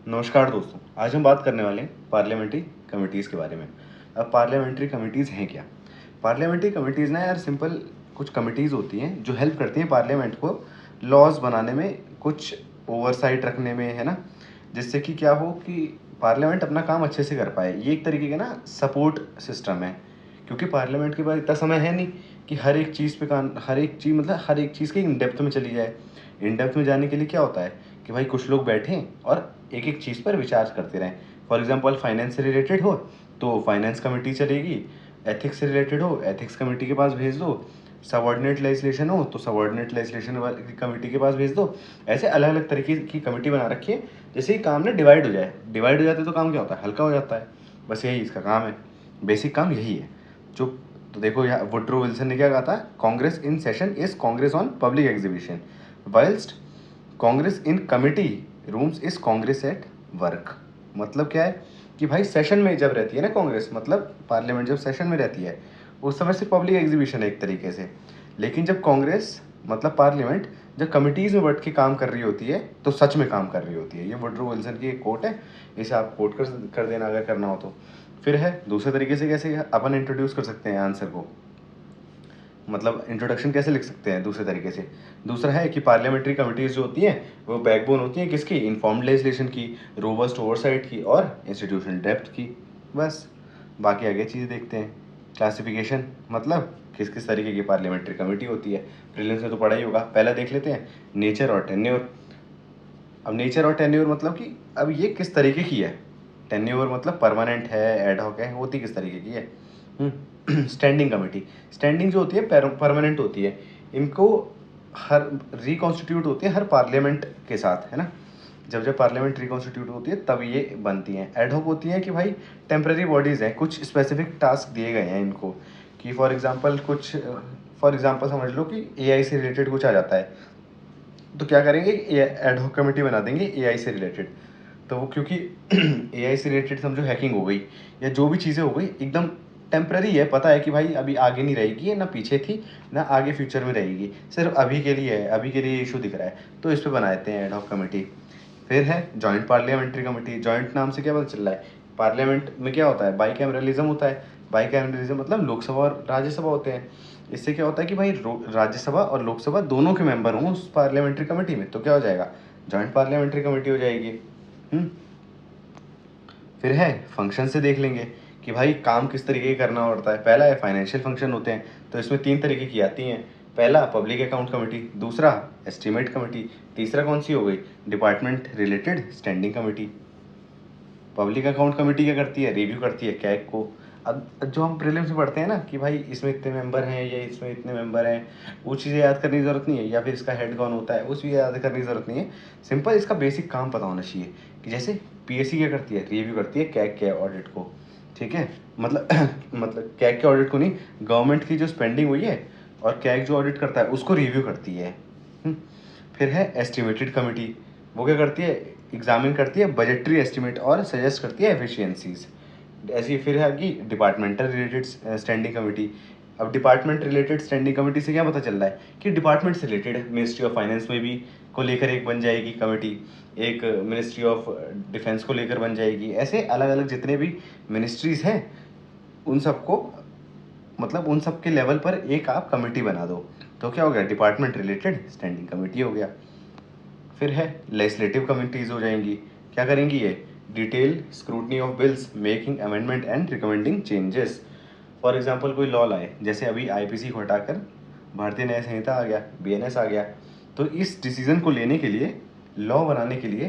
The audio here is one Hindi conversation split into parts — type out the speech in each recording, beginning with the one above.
नमस्कार दोस्तों, आज हम बात करने वाले हैं पार्लियामेंट्री कमिटीज़ के बारे में। अब पार्लियामेंट्री कमिटीज़ हैं क्या? पार्लियामेंट्री कमिटीज़ ना यार सिंपल कुछ कमिटीज़ होती हैं जो हेल्प करती हैं पार्लियामेंट को लॉज़ बनाने में, कुछ ओवरसाइट रखने में, है ना? जिससे कि क्या हो कि पार्लियामेंट अपना काम अच्छे से कर पाए। ये एक तरीके का ना सपोर्ट सिस्टम है, क्योंकि पार्लियामेंट के पास इतना समय है नहीं कि हर एक चीज़ पे कान हर एक चीज़ मतलब हर एक चीज़ के इन डेप्थ में चली जाए। इन डेप्थ में जाने के लिए क्या होता है कि भाई कुछ लोग बैठें और एक एक चीज़ पर विचार करते रहें। फॉर एग्जांपल फाइनेंस से रिलेटेड हो तो फाइनेंस कमेटी चलेगी, एथिक्स से रिलेटेड हो एथिक्स कमेटी के पास भेज दो, सबऑर्डिनेट लेजिस्लेशन हो तो सबऑर्डिनेट लेजिस्लेशन वाली कमेटी के पास भेज दो। ऐसे अलग अलग तरीके की कमेटी बना रखी है, जैसे ही काम ना डिवाइड हो जाते तो काम क्या होता है, हल्का हो जाता है। बस यही इसका काम है, बेसिक काम यही है। जो तो देखो यहाँ वुड्रो विल्सन ने क्या कहा था, Congress in session is Congress on public exhibition, whilst Congress in committee rooms is Congress at work. मतलब क्या है कि भाई सेशन में जब रहती है ना कांग्रेस, मतलब पार्लियामेंट जब सेशन में रहती है उस समय से पब्लिक एग्जीबिशन है एक तरीके से। लेकिन जब कांग्रेस मतलब पार्लियामेंट जब कमिटीज़ में बैठ के काम कर रही होती है तो सच में काम कर रही होती है। ये वुड्रो विल्सन की एक कोट है, इसे आप कोट कर देना अगर करना हो तो। फिर है दूसरे तरीके से कैसे अपन इंट्रोड्यूस कर सकते हैं आंसर को, मतलब इंट्रोडक्शन कैसे लिख सकते हैं दूसरे तरीके से। दूसरा है कि पार्लियामेंट्री कमिटीज़ जो होती हैं वो बैकबोन होती हैं किसकी, इन्फॉर्म्ड लेजिस्लेशन की, रोबस्ट ओवरसाइट की और इंस्टीट्यूशनल डेप्थ की। बस बाकी आगे चीज़ देखते हैं। क्लासिफिकेशन मतलब किस किस तरीके की पार्लियामेंट्री कमेटी होती है, प्रीलिम्स में तो पढ़ा ही होगा। पहला देख लेते हैं नेचर और टेन्योर। अब नेचर और टेन्योर मतलब कि अब ये किस तरीके की है। टेन्योर मतलब परमानेंट है, एडहॉक है, होती किस तरीके की है। स्टैंडिंग कमेटी, स्टैंडिंग जो होती है परमानेंट होती है। इनको हर रिकॉन्स्टिट्यूट होती है हर पार्लियामेंट के साथ, है ना। जब जब पार्लियामेंट रिकॉन्स्टिट्यूट होती है तब ये बनती हैं। एडहॉक होती हैं कि भाई टेम्प्रेरी बॉडीज़ हैं, कुछ स्पेसिफिक टास्क दिए गए हैं इनको कि फॉर एग्जांपल समझ लो कि एआई से रिलेटेड कुछ आ जाता है तो क्या करेंगे, एडहॉक कमेटी बना देंगे एआई से रिलेटेड। तो वो क्योंकि एआई से रिलेटेड समझो हैकिंग हो गई या जो भी चीज़ें हो गई एकदम टेम्प्रेरी है, पता है कि भाई अभी आगे नहीं रहेगी, ना पीछे थी ना आगे फ्यूचर में रहेगी, सिर्फ अभी के लिए है, अभी के लिए इशू दिख रहा है, तो इस पर बना देते हैं एडहॉक कमेटी। फिर है जॉइंट पार्लियामेंट्री कमेटी। जॉइंट नाम से क्या पता चल रहा है, पार्लियामेंट में क्या होता है, बाईकैमरलिज्म होता है। बाईकैमरलिज्म मतलब लोकसभा और राज्यसभा होते हैं। इससे क्या होता है कि भाई राज्यसभा और लोकसभा दोनों के मेंबर हों उस पार्लियामेंट्री कमेटी में, तो क्या हो जाएगा, जॉइंट पार्लियामेंट्री कमेटी हो जाएगी। फिर है फंक्शन से देख लेंगे कि भाई काम किस तरीके का करना पड़ता है। पहला है फाइनेंशियल फंक्शन होते हैं, तो इसमें 3 तरीके की आती हैं। पहला पब्लिक अकाउंट कमेटी, दूसरा एस्टीमेट कमेटी, तीसरा कौन सी हो गई, department related standing committee. Public account committee क्या करती है, रिव्यू करती है कैग को। अब जो हम प्रीलिम्स में पढ़ते हैं ना कि भाई इसमें इतने मेंबर हैं या इसमें इतने मेंबर हैं, वो चीज़ें याद करने की ज़रूरत नहीं है, या फिर इसका हेड कौन होता है वो चीज़ याद करने की ज़रूरत नहीं है। सिंपल इसका बेसिक काम पता होना चाहिए कि जैसे पीएससी क्या करती है, रिव्यू करती है कैग के ऑडिट को, ठीक है। मतलब मतलब कैग के ऑडिट को नहीं, गवर्नमेंट की जो स्पेंडिंग हुई है और कैग जो ऑडिट करता है उसको रिव्यू करती है। फिर है एस्टिमेटेड कमेटी, वो क्या करती है, एग्जामिन करती है बजटरी एस्टिमेट और सजेस्ट करती है एफिशिएंसीज। ऐसी फिर है कि डिपार्टमेंटल रिलेटेड स्टैंडिंग कमेटी। अब डिपार्टमेंट रिलेटेड स्टैंडिंग कमेटी से क्या पता चल रहा है कि डिपार्टमेंट से रिलेटेड है, मिनिस्ट्री ऑफ फाइनेंस में भी को लेकर एक बन जाएगी कमेटी, एक मिनिस्ट्री ऑफ डिफेंस को लेकर बन जाएगी। ऐसे अलग अलग जितने भी मिनिस्ट्रीज हैं उन सबको, मतलब उन सब के लेवल पर एक आप कमेटी बना दो, तो क्या हो गया, डिपार्टमेंट रिलेटेड स्टैंडिंग कमेटी हो गया। फिर है लेजिस्लेटिव कमिटीज़ हो जाएंगी। क्या करेंगी ये, detail scrutiny of bills, making amendment and recommending changes. For example कोई लॉ लाए, जैसे अभी आईपीसी को हटाकर भारतीय न्याय संहिता आ गया, बीएनएस आ गया, तो इस डिसीजन को लेने के लिए, लॉ बनाने के लिए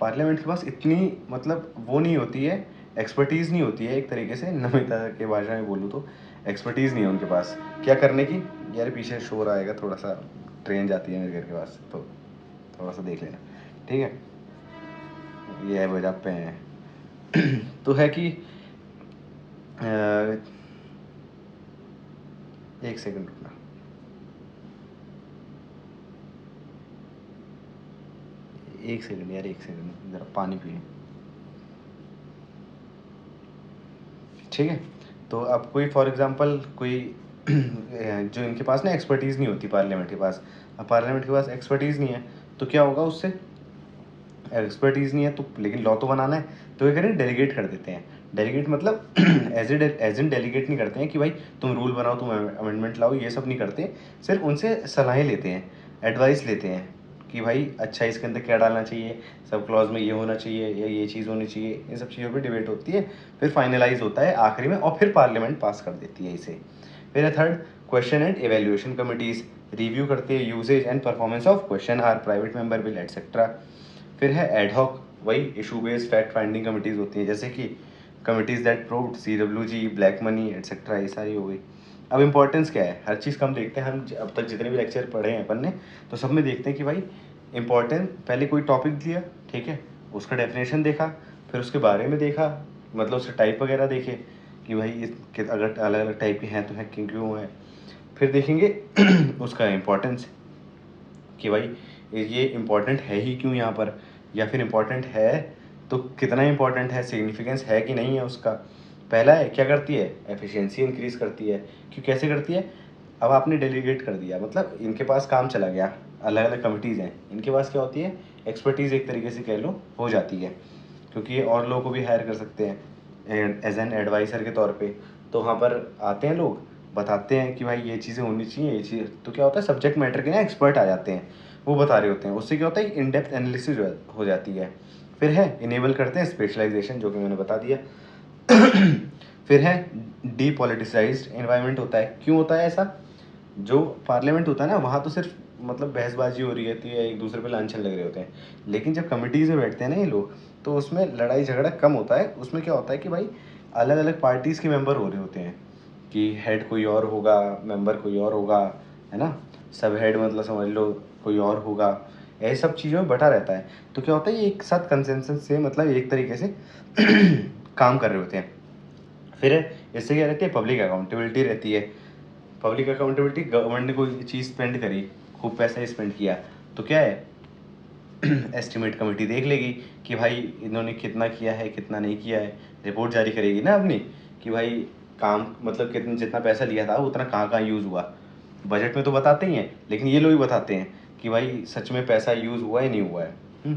पार्लियामेंट के पास इतनी मतलब वो नहीं होती है, एक्सपर्टीज़ नहीं होती है, एक तरीके से नमिता के भाषा में बोलूँ तो एक्सपर्टीज़ नहीं है उनके पास क्या करने की। यार पीछे शोर आएगा थोड़ा सा, ट्रेन जाती है मेरे घर के पास, तो थोड़ा सा देख लेना, ठीक है। ये है वजह पे हैं। तो है कि एक सेकंड रुकना, एक सेकंड यार, एक सेकंड ज़रा पानी पी लूँ, ठीक है। तो अब कोई फॉर एग्जांपल कोई जो इनके पास ना एक्सपर्टीज़ नहीं होती पार्लियामेंट के पास, अब पार्लियामेंट के पास एक्सपर्टीज़ नहीं है तो क्या होगा उससे, एक्सपर्टीज़ नहीं है तो, लेकिन लॉ तो बनाना है, तो ये करें डेलीगेट कर देते हैं। डेलीगेट मतलब एज इन डेलीगेट नहीं करते हैं कि भाई तुम रूल बनाओ, तुम अमेंडमेंट लाओ, ये सब नहीं करते। सिर्फ उनसे सलाहें लेते हैं, एडवाइस लेते हैं कि भाई अच्छा इसके अंदर क्या डालना चाहिए, सब क्लॉज में ये होना चाहिए या ये चीज़ होनी चाहिए, इन सब चीज़ों पे डिबेट होती है, फिर फाइनलाइज होता है आखिरी में और फिर पार्लियामेंट पास कर देती है इसे। फिर है third, question and evaluation committees review करते हैं uses and performance of question or private member bill etcetera. फिर है एडहॉक, वही issue based fact finding committees होती हैं, जैसे कि committees that proved CWG, black money etcetera, ये सारी हो गई। अब इंपॉर्टेंस क्या है, हर चीज़ कम देखते हैं हम, अब तक जितने भी लेक्चर पढ़े हैं अपन ने, तो सब में देखते हैं कि भाई इंपॉर्टेंट, पहले कोई टॉपिक दिया, ठीक है, उसका डेफिनेशन देखा, फिर उसके बारे में देखा, मतलब उसके टाइप वगैरह देखे कि भाई अगर अलग अलग टाइप के हैं तो है क्यों है। फिर देखेंगे उसका इम्पोर्टेंस कि भाई ये इम्पोर्टेंट है ही क्यों यहाँ पर, या फिर इम्पोर्टेंट है तो कितना इम्पोर्टेंट है, सिग्निफिकेंस है कि नहीं है उसका। पहला है क्या करती है, एफिशिएंसी इंक्रीज़ करती है। क्यों, कैसे करती है, अब आपने डेलीगेट कर दिया, मतलब इनके पास काम चला गया, अलग अलग कमिटीज़ हैं, इनके पास क्या होती है, एक्सपर्टीज़ एक तरीके से कह लो हो जाती है, क्योंकि ये और लोगों को भी हायर कर सकते हैं एज एन एडवाइज़र के तौर पे। तो वहाँ पर आते हैं लोग, बताते हैं कि भाई ये चीज़ें होनी चाहिए, ये चीज़, तो क्या होता है सब्जेक्ट मैटर के ना एक्सपर्ट आ जाते हैं, वो बता रहे होते हैं, उससे क्या होता है इन डेप्थ एनालिसिस हो जाती है। फिर है इनेबल करते हैं स्पेशलाइजेशन, जो कि मैंने बता दिया। फिर है डीपॉलिटिसाइज्ड एनवायरनमेंट होता है। क्यों होता है ऐसा, जो पार्लियामेंट होता है ना, वहाँ तो सिर्फ मतलब बहसबाजी हो रही रहती है, एक दूसरे पे लांछन लग रहे होते हैं, लेकिन जब कमिटीज़ में बैठते हैं ना ये लोग, तो उसमें लड़ाई झगड़ा कम होता है। उसमें क्या होता है कि भाई अलग अलग पार्टीज़ के मेंबर हो रहे होते हैं, कि हेड कोई और होगा, मेंबर कोई और होगा, है ना, सब हेड मतलब समझ लो कोई और होगा, ये सब चीज़ों में बटा रहता है। तो क्या होता है ये एक साथ कंसेंसस से, मतलब एक तरीके से काम कर रहे होते हैं। फिर इससे क्या रहती है, पब्लिक अकाउंटेबिलिटी रहती है। पब्लिक अकाउंटेबिलिटी, गवर्नमेंट ने कोई चीज़ स्पेंड करी, खूब पैसा स्पेंड किया, तो क्या है एस्टिमेट कमेटी देख लेगी कि भाई इन्होंने कितना किया है कितना नहीं किया है, रिपोर्ट जारी करेगी ना अपनी, कि भाई काम मतलब कितना, जितना पैसा लिया था उतना कहाँ कहाँ यूज़ हुआ। बजट में तो बताते ही हैं, लेकिन ये लोग भी बताते हैं कि भाई सच में पैसा यूज़ हुआ या नहीं हुआ है।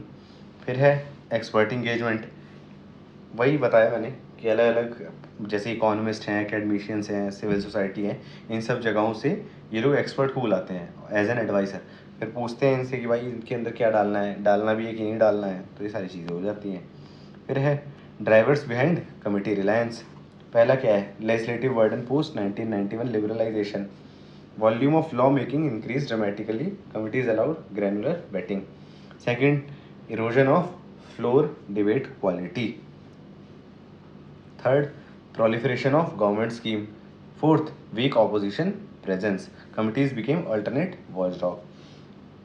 फिर है एक्सपर्ट इंगेजमेंट, वही बताया मैंने कि अलग अलग जैसे इकोनॉमिस्ट हैं, एकेडमिशियंस हैं, सिविल सोसाइटी हैं, इन सब जगहों से ये लोग एक्सपर्ट को बुलाते हैं एज एन एडवाइज़र। फिर पूछते हैं इनसे कि भाई इनके अंदर क्या डालना है, डालना भी है कि नहीं डालना है, तो ये सारी चीज़ें हो जाती हैं। फिर है ड्राइवर्स बिहाइंड कमिटी रिलायंस। पहला क्या है, legislative burden post 1991 liberalisation, volume of law making increase dramatically, committees allowed granular betting. Second, erosion of floor debate quality. Third, proliferation of government scheme. Fourth, weak opposition presence. Committees became alternate watchdog.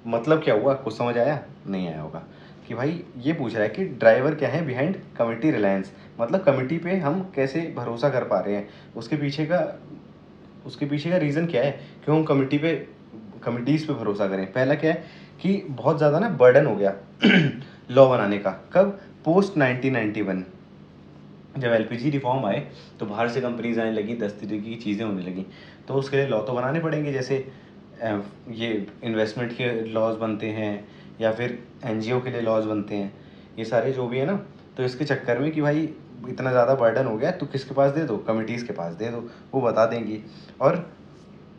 मतलब क्या हुआ, कुछ समझ आया, नहीं आया होगा। कि भाई ये पूछ रहा है कि ड्राइवर क्या है बिहाइंड कमिटी रिलायंस, मतलब कमिटी पे हम कैसे भरोसा कर पा रहे हैं, उसके पीछे का रीज़न क्या है, क्यों हम कमिटीज़ पे भरोसा करें। पहला क्या है कि बहुत ज़्यादा ना बर्डन हो गया लॉ बनाने का। कब, पोस्ट 1991 जब LPG रिफॉर्म आए, तो बाहर से कंपनीज आने लगी, 10 तरीके की चीज़ें होने लगी, तो उसके लिए लॉ तो बनाने पड़ेंगे, जैसे ये इन्वेस्टमेंट के लॉज बनते हैं, या फिर NGO के लिए लॉज बनते हैं, ये सारे जो भी है ना। तो इसके चक्कर में कि भाई इतना ज़्यादा बर्डन हो गया, तो किसके पास दे दो, कमिटीज़ के पास दे दो, वो बता देंगी। और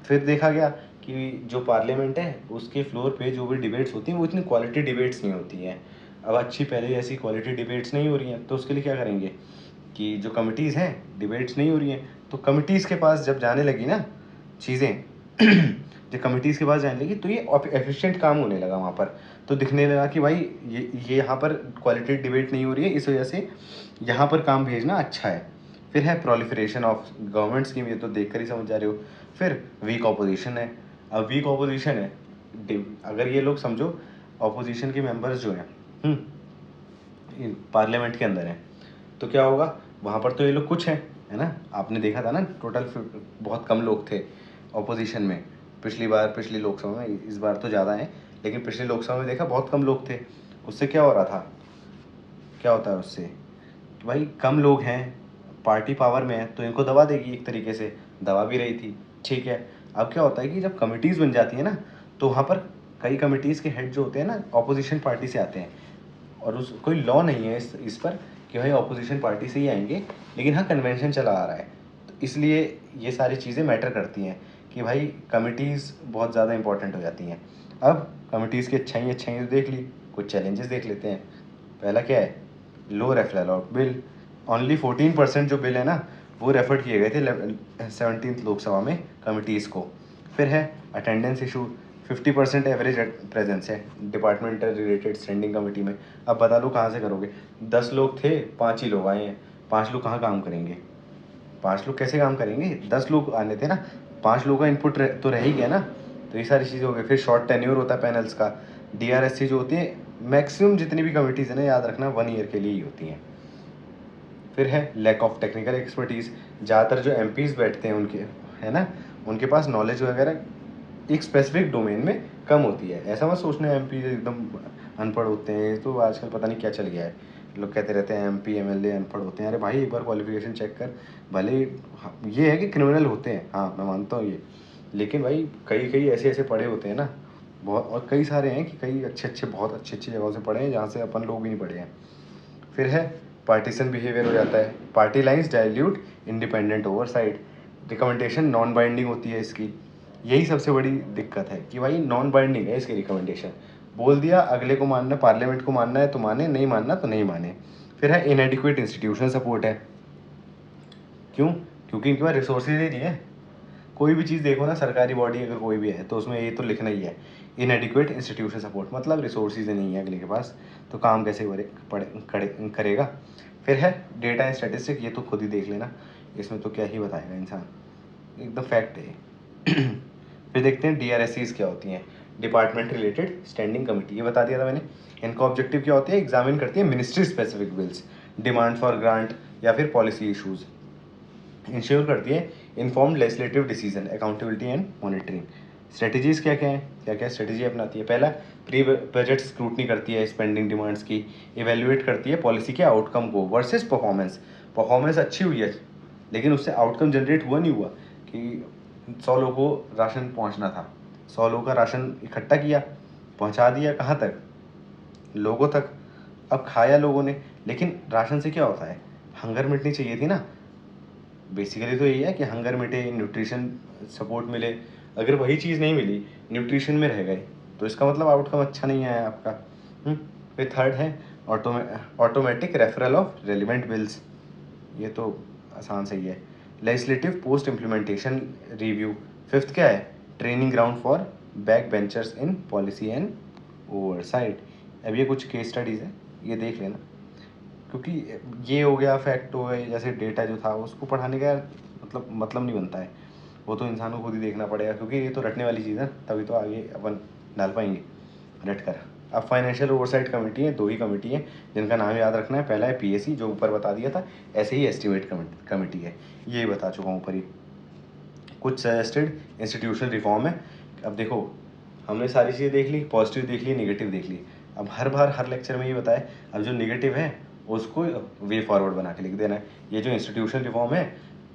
फिर देखा गया कि जो पार्लियामेंट है उसके फ्लोर पे जो भी डिबेट्स होती हैं वो इतनी क्वालिटी डिबेट्स नहीं होती हैं। अब अच्छी पहले जैसी क्वालिटी डिबेट्स नहीं हो रही हैं, तो उसके लिए क्या करेंगे कि जो कमिटीज़ हैं, डिबेट्स नहीं हो रही हैं, तो कमिटीज़ के पास जब जाने लगी ना चीज़ें जब कमिटीज़ के पास जाने लगी, तो ये एफिशिएंट काम होने लगा वहाँ पर। तो दिखने लगा कि भाई ये यहाँ पर क्वालिटी डिबेट नहीं हो रही है, इस वजह से यहाँ पर काम भेजना अच्छा है। फिर है प्रोलिफरेशन ऑफ गवर्नमेंट स्कीम, ये तो देख कर ही समझ जा रहे हो। फिर वीक ऑपोजिशन है। अब वीक ऑपोजिशन है, अगर ये लोग समझो ऑपोजिशन के मेंबर्स जो हैं पार्लियामेंट के अंदर हैं, तो क्या होगा, वहाँ पर तो ये लोग कुछ हैं, है ना, आपने देखा था ना, टोटल बहुत कम लोग थे ऑपोजिशन में पिछली लोकसभा में, इस बार तो ज़्यादा हैं, लेकिन पिछली लोकसभा में देखा बहुत कम लोग थे। उससे क्या हो रहा था, क्या होता है उससे कि भाई कम लोग हैं, पार्टी पावर में है, तो इनको दबा देगी, एक तरीके से दबा भी रही थी, ठीक है। अब क्या होता है कि जब कमिटीज़ बन जाती है ना, तो वहाँ पर कई कमिटीज़ के हेड जो होते हैं ना ऑपोजिशन पार्टी से आते हैं, और उस कोई लॉ नहीं है इस पर कि भाई ऑपोजिशन पार्टी से ही आएंगे, लेकिन हाँ कन्वेंशन चला आ रहा है, तो इसलिए ये सारी चीज़ें मैटर करती हैं कि भाई कमिटीज़ बहुत ज़्यादा इंपॉर्टेंट हो जाती हैं। अब कमिटीज़ की अच्छाई तो देख ली, कुछ चैलेंजेस देख लेते हैं। पहला क्या है, लो रेफरल आउट बिल। ओनली 14% जो बिल है ना वो रेफर किए गए थे 17th लोकसभा में कमिटीज़ को। फिर है अटेंडेंस इशू, 50% एवरेज प्रेजेंस है डिपार्टमेंटल रिलेटेड स्टैंडिंग कमेटी में। अब बता लो कहाँ से करोगे, 10 लोग थे 5 ही लोग आए हैं, 5 लोग कहाँ काम करेंगे, 5 लोग कैसे काम करेंगे, 10 लोग आने थे ना, 5 लोगों का इनपुट तो रह ही गया ना। तो ये सारी चीज़ें हो गई। फिर शॉर्ट टेन्योर होता है पैनल्स का। DRSC जो होती है मैक्सिमम जितनी भी कमिटीज़ है ना, याद रखना 1 ईयर के लिए ही होती हैं। फिर है लैक ऑफ टेक्निकल एक्सपर्टीज़। ज़्यादातर जो MPs बैठते हैं उनके, है ना, उनके पास नॉलेज वगैरह एक स्पेसिफिक डोमेन में कम होती है। ऐसा मत सोचना MP एकदम अनपढ़ होते हैं, तो आजकल पता नहीं क्या चल गया है, लोग कहते रहते हैं MP MLA अनपढ़ होते हैं। अरे भाई एक बार क्वालिफिकेशन चेक कर, भले ये है कि क्रिमिनल होते हैं, हाँ मैं मानता हूँ ये, लेकिन भाई कई ऐसे पढ़े होते हैं ना बहुत, और कई सारे हैं कि कई बहुत अच्छे जगहों से पढ़े हैं जहाँ से अपन लोग भी नहीं पढ़े हैं। फिर है पार्टीशन बिहेवियर हो जाता है, party lines dilute independent oversight, recommendation non binding होती है इसकी। यही सबसे बड़ी दिक्कत है कि भाई नॉन बाइंडिंग है इसकी रिकमेंडेशन, बोल दिया अगले को मानना, पार्लियामेंट को मानना है तो माने, नहीं मानना तो नहीं माने। फिर है इनएडिक्वेट इंस्टीट्यूशनल सपोर्ट है। क्यों? क्योंकि इनके पास रिसोर्सेज ही नहीं है। कोई भी चीज़ देखो ना, सरकारी बॉडी अगर कोई भी है तो उसमें ये तो लिखना ही है इनएडिक्वेट इंस्टीट्यूशन सपोर्ट, मतलब रिसोर्सेज नहीं है अगले के पास, तो काम कैसे करेगा। फिर है डेटा एंड स्टैटिस्टिक, ये तो खुद ही देख लेना, इसमें तो क्या ही बताएगा इंसान, एकदम फैक्ट है ये। फिर देखते हैं DRSCs क्या होती हैं, डिपार्टमेंट रिलेटेड स्टैंडिंग कमेटी, ये बता दिया था मैंने। इनका ऑब्जेक्टिव क्या होती है, एग्जामिन करती है ministry specific bills, demand for grant या फिर पॉलिसी इशूज़, इंश्योर करती है informed legislative decision, accountability and monitoring. Strategies क्या क्या हैं, क्या क्या स्ट्रेटजी अपनाती है। पहला, प्री बजट स्क्रूटनी करती है स्पेंडिंग डिमांड्स की, इवेल्युएट करती है पॉलिसी के आउटकम को वर्सेस परफॉर्मेंस। परफॉर्मेंस अच्छी हुई है लेकिन उससे आउटकम जनरेट हुआ नहीं हुआ, कि 100 लोगों को राशन पहुंचना था, 100 लोगों का राशन इकट्ठा किया, पहुंचा दिया कहाँ तक, लोगों तक। अब खाया लोगों ने, लेकिन राशन से क्या होता है, हंगर मिटनी चाहिए थी ना। बेसिकली तो यही है कि हंगर मिटे, न्यूट्रिशन सपोर्ट मिले। अगर वही चीज़ नहीं मिली, न्यूट्रिशन में रह गए, तो इसका मतलब आउटकम अच्छा नहीं आया आपका। फिर थर्ड है automatic referral of relevant bills, ये तो आसान सही है। Legislative post implementation review. Fifth क्या है, training ground for back benchers in policy and oversight. अब ये कुछ केस स्टडीज़ है, ये देख लेना, क्योंकि ये हो गया फैक्ट हो गए, जैसे डेटा जो था उसको पढ़ाने का मतलब नहीं बनता है, वो तो इंसान को खुद ही देखना पड़ेगा, क्योंकि ये तो रटने वाली चीज़ है, तभी तो आगे अपन डाल पाएंगे रट कर। अब फाइनेंशियल ओवरसाइट कमेटी है, 2 ही कमेटी है जिनका नाम याद रखना है। पहला है PAC जो ऊपर बता दिया था, ऐसे ही एस्टिमेट कमेटी है, ये बता चुका हूँ ऊपर ही। कुछ सजेस्टेड इंस्टीट्यूशनल रिफॉर्म है। अब देखो, हमने सारी चीज़ें देख ली, पॉजिटिव देख ली, नेगेटिव देख ली। अब हर बार हर लेक्चर में ये बताए, अब जो नेगेटिव है उसको वे फॉरवर्ड बना के लिख देना है। ये जो इंस्टीट्यूशनल रिफॉर्म है,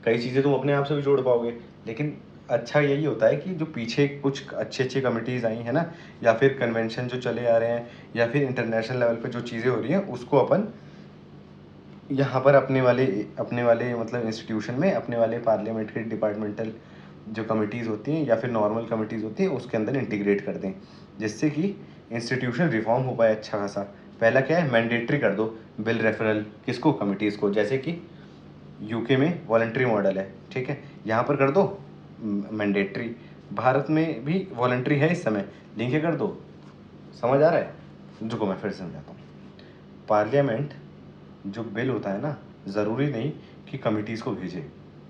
कई चीज़ें तुम अपने आप से भी जोड़ पाओगे, लेकिन अच्छा यही होता है कि जो पीछे कुछ अच्छी कमिटीज़ आई हैं ना, या फिर कन्वेंशन जो चले आ रहे हैं, या फिर इंटरनेशनल लेवल पे जो चीज़ें हो रही हैं, उसको अपन यहाँ पर अपने वाले मतलब इंस्टीट्यूशन में, अपने वाले पार्लियामेंट के डिपार्टमेंटल जो कमिटीज़ होती हैं या फिर नॉर्मल कमिटीज़ होती हैं उसके अंदर इंटीग्रेट कर दें, जिससे कि इंस्टीट्यूशन रिफॉर्म हो पाए अच्छा खासा। पहला क्या है, मैंडेटरी कर दो बिल रेफरल, किसको, कमिटीज़ को। जैसे कि UK में वॉलंटरी मॉडल है, ठीक है, यहाँ पर कर दो मैंडेटरी। भारत में भी वॉलंटरी है इस समय, लिंक क्या कर दो। समझ आ रहा है? रुको मैं फिर समझाता हूँ। पार्लियामेंट जो बिल होता है ना, ज़रूरी नहीं कि कमिटीज़ को भेजे,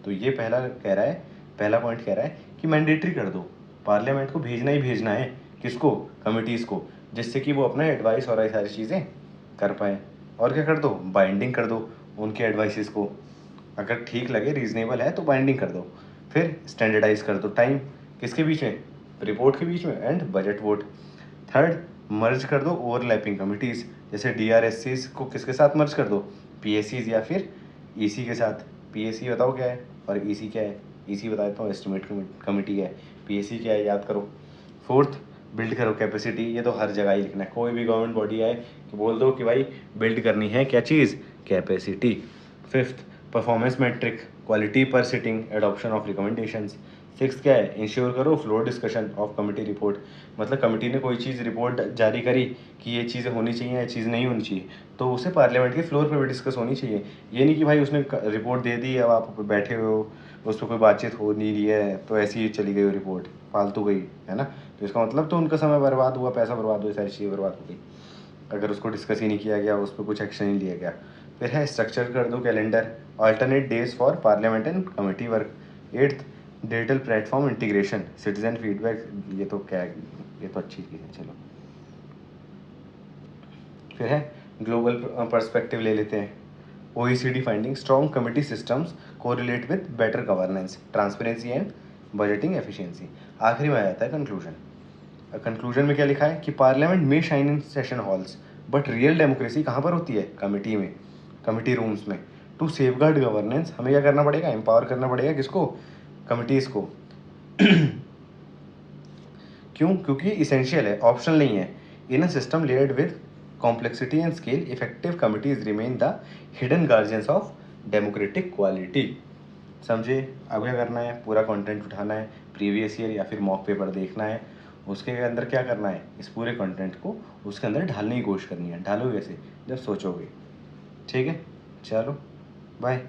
तो ये पहला पॉइंट कह रहा है कि मैंडेटरी कर दो, पार्लियामेंट को भेजना ही भेजना है, किसको, कमिटीज़ को, जिससे कि वो अपना एडवाइस और सारी चीज़ें कर पाएँ। और क्या कर दो, बाइंडिंग कर दो उनके एडवाइसेस को, अगर ठीक लगे, रीज़नेबल है तो बाइंडिंग कर दो। फिर स्टैंडर्डाइज कर दो टाइम, किसके बीच में, रिपोर्ट के बीच में एंड बजट वोट। थर्ड, मर्ज कर दो ओवरलैपिंग कमिटीज़, जैसे DRSCs को किसके साथ मर्ज कर दो, PACs या फिर EC के साथ। PAC बताओ क्या है और EC क्या है। EC बता देता हूँ, एस्टिमेट कमेटी है, PAC क्या है याद करो। फोर्थ, बिल्ड करो कैपेसिटी, ये तो हर जगह ही लिखना है, कोई भी गवर्नमेंट बॉडी आए कि बोल दो कि भाई बिल्ड करनी है क्या चीज़, capacity. Fifth, performance metric, quality पर sitting, adoption of recommendations. Six क्या है, इंश्योर करो floor discussion of committee report, मतलब कमिटी ने कोई चीज़ रिपोर्ट जारी करी कि ये चीज़ें होनी चाहिए, ये चीज़ नहीं होनी चाहिए, तो उसे पार्लियामेंट के फ्लोर पर भी डिस्कस होनी चाहिए। ये नहीं कि भाई उसने रिपोर्ट दे दी, अब आप बैठे हो, उस पर कोई बातचीत हो नहीं रही है, तो ऐसी ही चली गई वो रिपोर्ट, फालतू गई, है ना। तो इसका मतलब तो उनका समय बर्बाद हुआ, पैसा बर्बाद हुआ, सारी चीज़ें बर्बाद हो गई अगर उसको डिस्कस ही नहीं किया गया, उस पर कुछ एक्शन नहीं लिया गया। फिर है स्ट्रक्चर कर दो calendar, alternate days for parliament and committee work. Eighth, digital platform integration, citizen feedback, ये तो क्या है, ये तो अच्छी चीज़ है, चलो। फिर है ग्लोबल पर्सपेक्टिव ले लेते हैं, OECD finding, strong committee systems correlate with better governance, transparency and budgeting efficiency. आखिरी में आ जाता है कंक्लूजन। कंक्लूजन में क्या लिखा है कि पार्लियामेंट में shine in session halls, but real democracy कहाँ पर होती है, कमिटी में, कमिटी रूम्स में। टू सेफगार्ड गवर्नेंस हमें क्या करना पड़ेगा, एम्पावर करना पड़ेगा किसको, कमिटीज़ को। क्यों, क्योंकि इसेंशियल है, ऑप्शनल नहीं है। In a system layered with complexity and scale, effective committees remain the hidden guardians of democratic quality. समझे, अब क्या करना है, पूरा कंटेंट उठाना है, प्रीवियस ईयर या फिर मॉक पेपर देखना है, उसके अंदर क्या करना है, इस पूरे कंटेंट को उसके अंदर ढालने की कोशिश करनी है। ढालोगे कैसे, जब सोचोगे। ठीक है, चलो बाय।